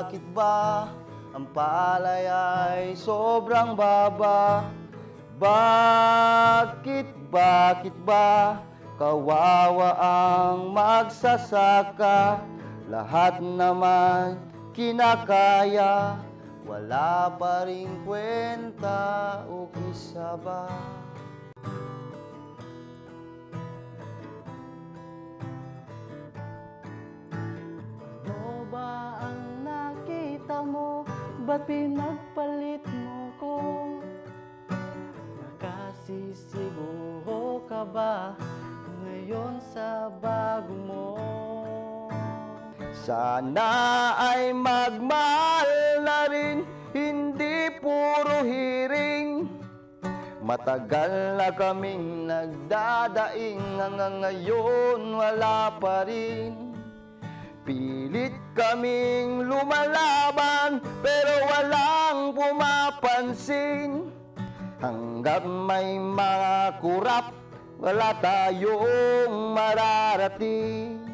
bakit ba ang palay ay sobrang baba? Bakit ba kawawa ang magsasaka? Lahat naman kinakaya, wala pa ring kwenta o kisaba. Ano ba ang nakita mo? Ba't pinagpalit mo ko? Nakasisibuho ka ba ngayon sa bago mo? Sana ay magmahal na rin, hindi puro hiring. Matagal na kaming nagdadaing, hanggang ngayon wala pa rin. Pilit kaming lumalaban, pero walang pumapansin. Hanggang may mga kurap, wala tayong mararating.